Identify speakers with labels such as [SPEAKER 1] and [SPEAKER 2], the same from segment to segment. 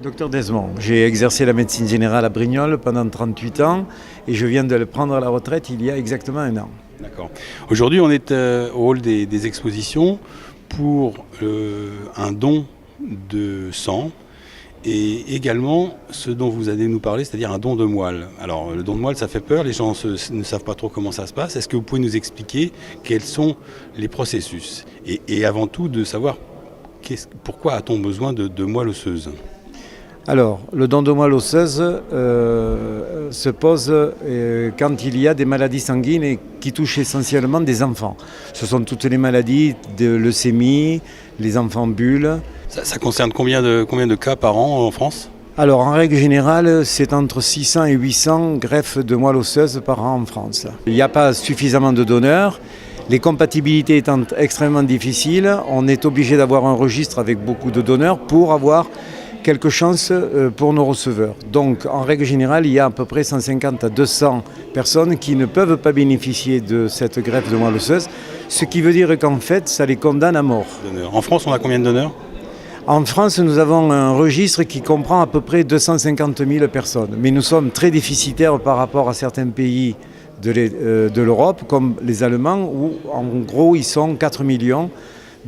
[SPEAKER 1] Docteur Desmond, j'ai exercé la médecine générale à Brignoles pendant 38 ans et je viens de prendre la retraite il y a exactement un an.
[SPEAKER 2] D'accord. Aujourd'hui, on est au hall des expositions pour un don de sang et également ce dont vous allez nous parler, c'est-à-dire un don de moelle. Alors, le don de moelle, ça fait peur, les gens ne savent pas trop comment ça se passe. Est-ce que vous pouvez nous expliquer quels sont les processus et avant tout de savoir pourquoi a-t-on besoin de moelle osseuse ?
[SPEAKER 1] Alors, le don de moelle osseuse se pose quand il y a des maladies sanguines et qui touchent essentiellement des enfants. Ce sont toutes les maladies de leucémie, les enfants bulles.
[SPEAKER 2] Ça concerne combien de cas par an en France ?
[SPEAKER 1] Alors, en règle générale, c'est entre 600 et 800 greffes de moelle osseuse par an en France. Il n'y a pas suffisamment de donneurs. Les compatibilités étant extrêmement difficiles, on est obligé d'avoir un registre avec beaucoup de donneurs pour avoir quelques chances pour nos receveurs. Donc, en règle générale, il y a à peu près 150 à 200 personnes qui ne peuvent pas bénéficier de cette greffe de moelle osseuse, ce qui veut dire qu'en fait, ça les condamne à mort.
[SPEAKER 2] En France, on a combien de donneurs ?
[SPEAKER 1] En France, nous avons un registre qui comprend à peu près 250 000 personnes. Mais nous sommes très déficitaires par rapport à certains pays de l'Europe, comme les Allemands, où en gros, ils sont 4 millions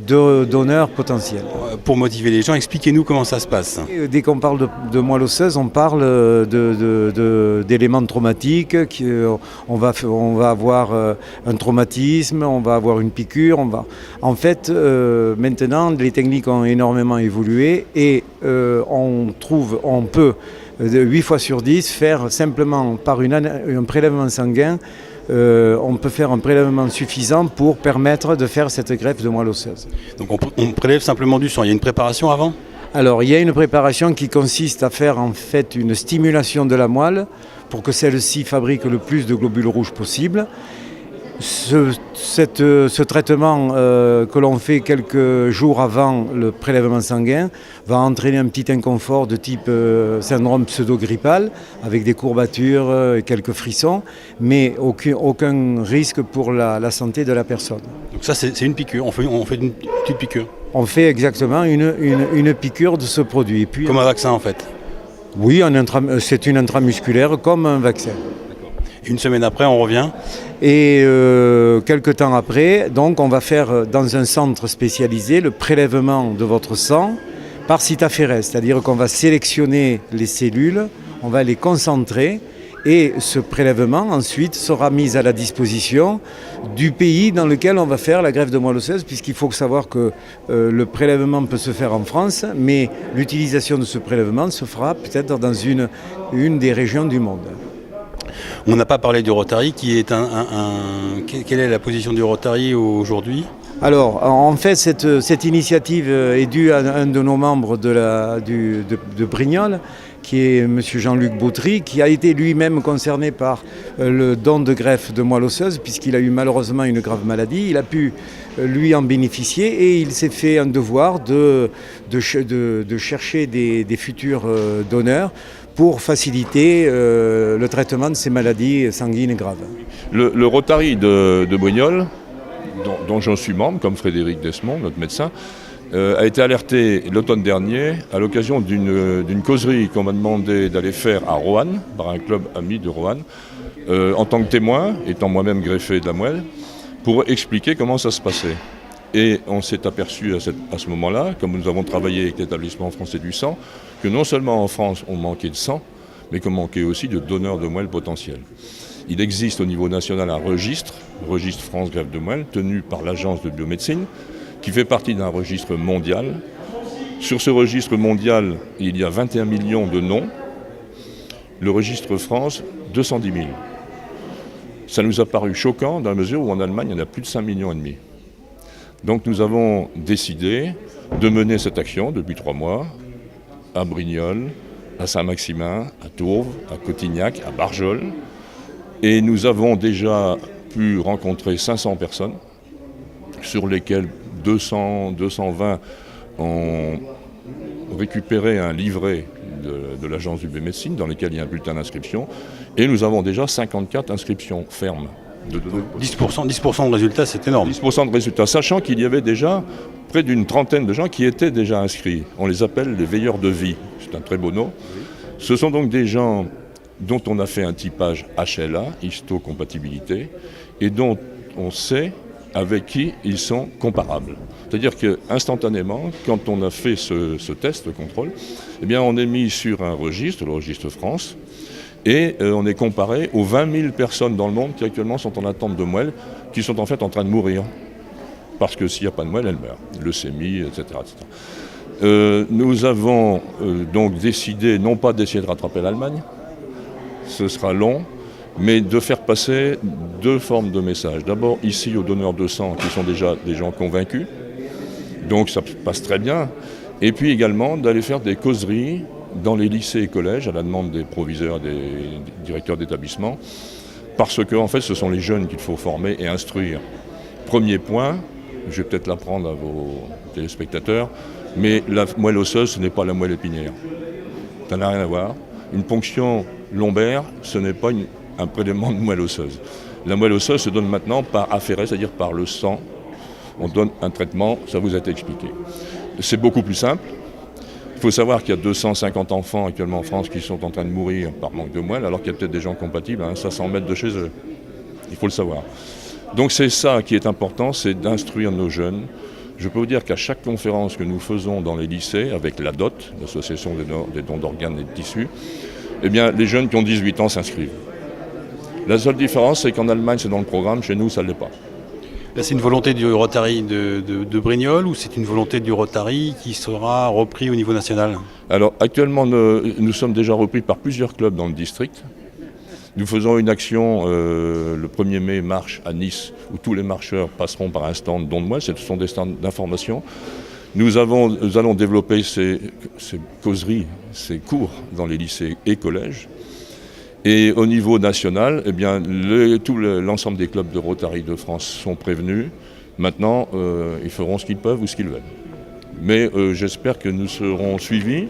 [SPEAKER 1] de donneurs potentiels.
[SPEAKER 2] Pour motiver les gens, expliquez-nous comment ça se passe.
[SPEAKER 1] Dès qu'on parle de moelle osseuse, on parle d'éléments traumatiques. On va avoir un traumatisme, on va avoir une piqûre. En fait, maintenant, les techniques ont énormément évolué et on peut 8 fois sur 10 faire simplement par un prélèvement sanguin. On peut faire un prélèvement suffisant pour permettre de faire cette greffe de moelle osseuse.
[SPEAKER 2] Donc on prélève simplement du sang, il y a une préparation avant ?
[SPEAKER 1] Alors il y a une préparation qui consiste à faire en fait une stimulation de la moelle pour que celle-ci fabrique le plus de globules rouges possible. Ce traitement que l'on fait quelques jours avant le prélèvement sanguin va entraîner un petit inconfort de type syndrome pseudo-grippal avec des courbatures et quelques frissons, mais aucun risque pour la santé de la personne.
[SPEAKER 2] Donc ça c'est une piqûre, on fait une petite piqûre.
[SPEAKER 1] On fait exactement une piqûre de ce produit. Et puis,
[SPEAKER 2] comme un vaccin en fait ?
[SPEAKER 1] Oui, c'est une intramusculaire comme un vaccin.
[SPEAKER 2] Une semaine après, on revient.
[SPEAKER 1] Et quelques temps après, donc on va faire dans un centre spécialisé le prélèvement de votre sang par cytaphérèse, c'est-à-dire qu'on va sélectionner les cellules, on va les concentrer et ce prélèvement ensuite sera mis à la disposition du pays dans lequel on va faire la greffe de moelle osseuse, puisqu'il faut savoir que le prélèvement peut se faire en France, mais l'utilisation de ce prélèvement se fera peut-être dans une des régions du monde.
[SPEAKER 2] On n'a pas parlé du Rotary, qui est quelle est la position du Rotary aujourd'hui ?
[SPEAKER 1] Alors, en fait, cette initiative est due à un de nos membres de Brignoles, qui est M. Jean-Luc Bautry, qui a été lui-même concerné par le don de greffe de moelle osseuse, puisqu'il a eu malheureusement une grave maladie. Il a pu, lui, en bénéficier et il s'est fait un devoir de chercher des futurs donneurs pour faciliter le traitement de ces maladies sanguines graves.
[SPEAKER 3] Le Rotary de Brignoles, dont j'en suis membre, comme Frédéric Desmond, notre médecin, a été alerté l'automne dernier à l'occasion d'une causerie qu'on m'a demandé d'aller faire à Roanne, par un club ami de Roanne, en tant que témoin, étant moi-même greffé de la moelle, pour expliquer comment ça se passait. Et on s'est aperçu à ce moment-là, comme nous avons travaillé avec l'établissement français du sang, que non seulement en France on manquait de sang, mais qu'on manquait aussi de donneurs de moelle potentiels. Il existe au niveau national un registre France Greffe de Moelle, tenu par l'Agence de biomédecine, qui fait partie d'un registre mondial. Sur ce registre mondial, il y a 21 millions de noms. Le registre France, 210 000. Ça nous a paru choquant dans la mesure où en Allemagne, il y en a plus de 5,5 millions. Donc nous avons décidé de mener cette action depuis 3 mois à Brignoles, à Saint-Maximin, à Tourves, à Cotignac, à Barjol. Et nous avons déjà pu rencontrer 500 personnes, sur lesquelles 220 ont récupéré un livret de l'agence du biomédecine dans lequel il y a un bulletin d'inscription. Et nous avons déjà 54 inscriptions fermes. de donner
[SPEAKER 2] 10% de résultats, c'est énorme.
[SPEAKER 3] 10% de résultats, sachant qu'il y avait déjà près d'une trentaine de gens qui étaient déjà inscrits. On les appelle les veilleurs de vie, c'est un très beau nom. Ce sont donc des gens dont on a fait un typage HLA, histocompatibilité, et dont on sait avec qui ils sont comparables. C'est-à-dire qu'instantanément, quand on a fait ce test, le contrôle, eh bien on est mis sur un registre, le registre France, et on est comparé aux 20 000 personnes dans le monde qui actuellement sont en attente de moelle, qui sont en fait en train de mourir. Parce que s'il n'y a pas de moelle, elles meurent. Leucémie, etc. Nous avons donc décidé, non pas d'essayer de rattraper l'Allemagne, ce sera long, mais de faire passer deux formes de messages. D'abord, ici, aux donneurs de sang, qui sont déjà des gens convaincus, donc ça passe très bien. Et puis également, d'aller faire des causeries dans les lycées et collèges, à la demande des proviseurs, des directeurs d'établissement, parce que, en fait, ce sont les jeunes qu'il faut former et instruire. Premier point, je vais peut-être l'apprendre à vos téléspectateurs, mais la moelle osseuse, ce n'est pas la moelle épinière. Ça n'a rien à voir. Une ponction lombaire, ce n'est pas un prélèvement de moelle osseuse. La moelle osseuse se donne maintenant par afféré, c'est-à-dire par le sang. On donne un traitement, ça vous a été expliqué. C'est beaucoup plus simple. Il faut savoir qu'il y a 250 enfants actuellement en France qui sont en train de mourir par manque de moelle, alors qu'il y a peut-être des gens compatibles à 500 mètres de chez eux. Il faut le savoir. Donc c'est ça qui est important, c'est d'instruire nos jeunes. Je peux vous dire qu'à chaque conférence que nous faisons dans les lycées, avec la DOT, l'Association des dons d'organes et de tissus, eh bien, les jeunes qui ont 18 ans s'inscrivent. La seule différence, c'est qu'en Allemagne, c'est dans le programme, chez nous, ça ne l'est pas.
[SPEAKER 2] Là, c'est une volonté du Rotary de Brignoles ou c'est une volonté du Rotary qui sera repris au niveau national?
[SPEAKER 3] Alors, actuellement, nous sommes déjà repris par plusieurs clubs dans le district. Nous faisons une action le 1er mai, marche à Nice, où tous les marcheurs passeront par un stand don de moelle. Ce sont des stands d'information. Nous allons développer ces causeries, ces cours dans les lycées et collèges. Et au niveau national, eh bien, l'ensemble des clubs de Rotary de France sont prévenus. Maintenant, ils feront ce qu'ils peuvent ou ce qu'ils veulent. Mais j'espère que nous serons suivis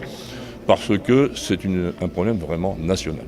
[SPEAKER 3] parce que c'est un problème vraiment national.